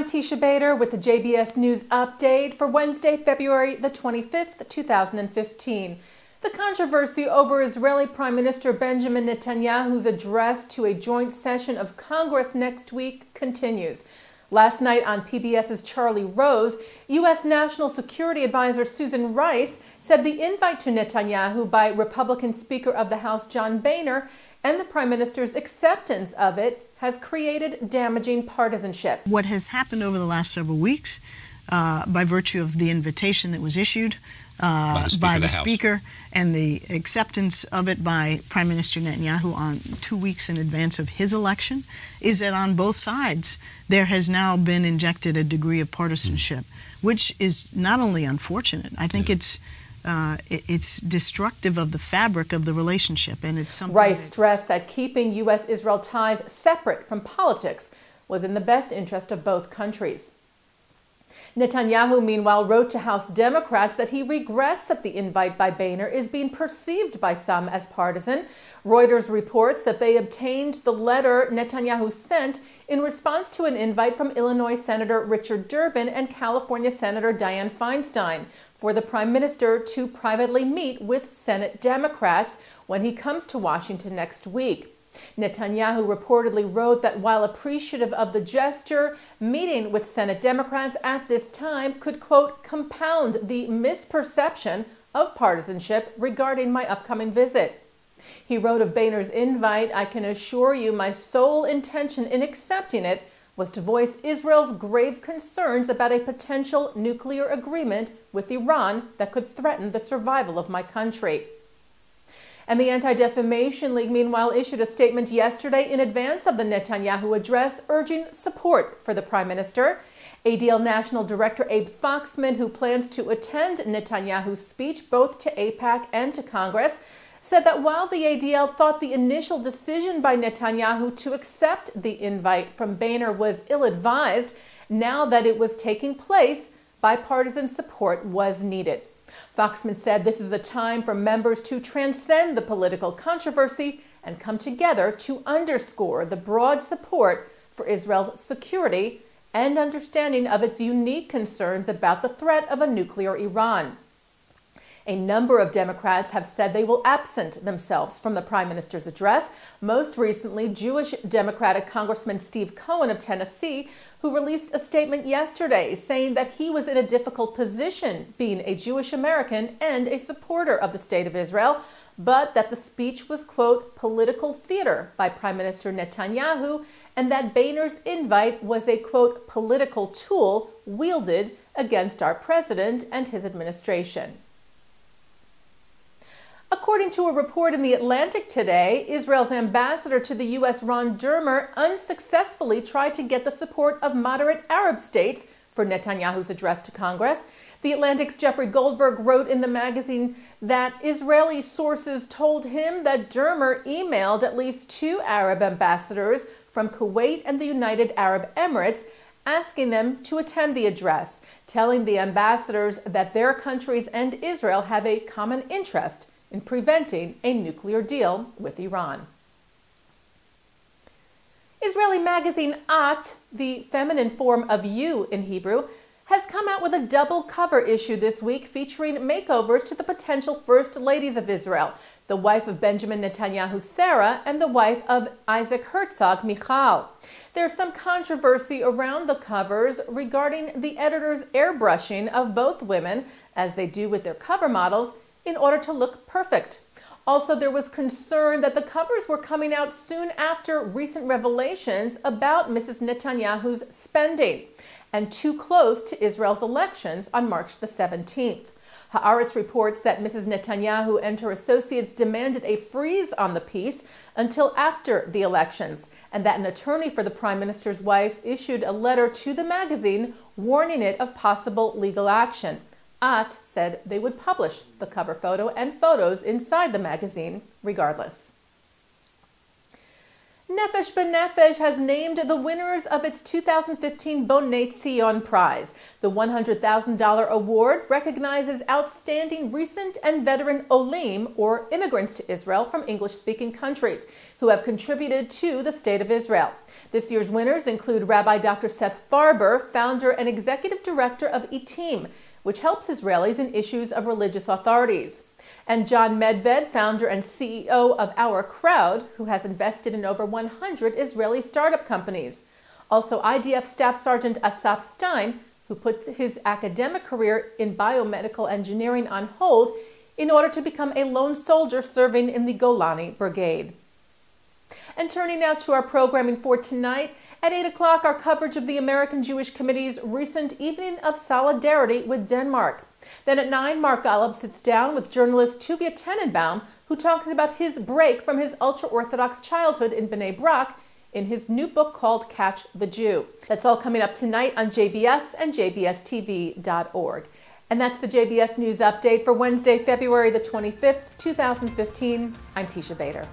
Teisha Bader with the JBS News Update for Wednesday, February the 25th, 2015. The controversy over Israeli Prime Minister Benjamin Netanyahu's address to a joint session of Congress next week continues. Last night on PBS's Charlie Rose, U.S. National Security Advisor Susan Rice said the invite to Netanyahu by Republican Speaker of the House John Boehner and the Prime Minister's acceptance of it has created damaging partisanship. What has happened over the last several weeks, by virtue of the invitation that was issued by the Speaker and the acceptance of it by Prime Minister Netanyahu on 2 weeks in advance of his election, is that on both sides there has now been injected a degree of partisanship, which is not only unfortunate, I think it's destructive of the fabric of the relationship, and it's something. Rice stressed that keeping U.S.-Israel ties separate from politics was in the best interest of both countries. Netanyahu, meanwhile, wrote to House Democrats that he regrets that the invite by Boehner is being perceived by some as partisan. Reuters reports that they obtained the letter Netanyahu sent in response to an invite from Illinois Senator Richard Durbin and California Senator Dianne Feinstein for the Prime Minister to privately meet with Senate Democrats when he comes to Washington next week. Netanyahu reportedly wrote that while appreciative of the gesture, meeting with Senate Democrats at this time could, quote, compound the misperception of partisanship regarding my upcoming visit. He wrote of Boehner's invite, "I can assure you my sole intention in accepting it was to voice Israel's grave concerns about a potential nuclear agreement with Iran that could threaten the survival of my country." And the Anti-Defamation League, meanwhile, issued a statement yesterday in advance of the Netanyahu address urging support for the Prime Minister. ADL National Director Abe Foxman, who plans to attend Netanyahu's speech both to AIPAC and to Congress, said that while the ADL thought the initial decision by Netanyahu to accept the invite from Boehner was ill-advised, now that it was taking place, bipartisan support was needed. Foxman said this is a time for members to transcend the political controversy and come together to underscore the broad support for Israel's security and understanding of its unique concerns about the threat of a nuclear Iran. A number of Democrats have said they will absent themselves from the Prime Minister's address, most recently Jewish Democratic Congressman Steve Cohen of Tennessee, who released a statement yesterday saying that he was in a difficult position being a Jewish American and a supporter of the State of Israel, but that the speech was, quote, political theater by Prime Minister Netanyahu, and that Boehner's invite was a, quote, political tool wielded against our president and his administration. According to a report in The Atlantic today, Israel's ambassador to the U.S., Ron Dermer, unsuccessfully tried to get the support of moderate Arab states for Netanyahu's address to Congress. The Atlantic's Jeffrey Goldberg wrote in the magazine that Israeli sources told him that Dermer emailed at least 2 Arab ambassadors from Kuwait and the United Arab Emirates, asking them to attend the address, telling the ambassadors that their countries and Israel have a common interest in preventing a nuclear deal with Iran. Israeli magazine At, the feminine form of you in Hebrew, has come out with a double cover issue this week featuring makeovers to the potential first ladies of Israel, the wife of Benjamin Netanyahu, Sarah, and the wife of Isaac Herzog, Michal. There's some controversy around the covers regarding the editor's airbrushing of both women, as they do with their cover models, in order to look perfect. Also, there was concern that the covers were coming out soon after recent revelations about Mrs. Netanyahu's spending and too close to Israel's elections on March the 17th. Haaretz reports that Mrs. Netanyahu and her associates demanded a freeze on the piece until after the elections, and that an attorney for the Prime Minister's wife issued a letter to the magazine warning it of possible legal action. At said they would publish the cover photo and photos inside the magazine regardless. Nefesh B'Nefesh has named the winners of its 2015 Bonei Tzion Prize. The $100,000 award recognizes outstanding recent and veteran olim, or immigrants to Israel from English-speaking countries, who have contributed to the State of Israel. This year's winners include Rabbi Dr. Seth Farber, founder and executive director of Etim, which helps Israelis in issues of religious authorities, and John Medved, founder and CEO of Our Crowd, who has invested in over 100 Israeli startup companies. Also, IDF Staff Sergeant Asaf Stein, who put his academic career in biomedical engineering on hold in order to become a lone soldier serving in the Golani Brigade. And turning now to our programming for tonight, at 8 o'clock, our coverage of the American Jewish Committee's recent Evening of Solidarity with Denmark. Then at 9, Mark Golub sits down with journalist Tuvia Tenenbaum, who talks about his break from his ultra-Orthodox childhood in Bnei Brak in his new book called Catch the Jew. That's all coming up tonight on JBS and jbstv.org. And that's the JBS News Update for Wednesday, February the 25th, 2015. I'm Teisha Bader.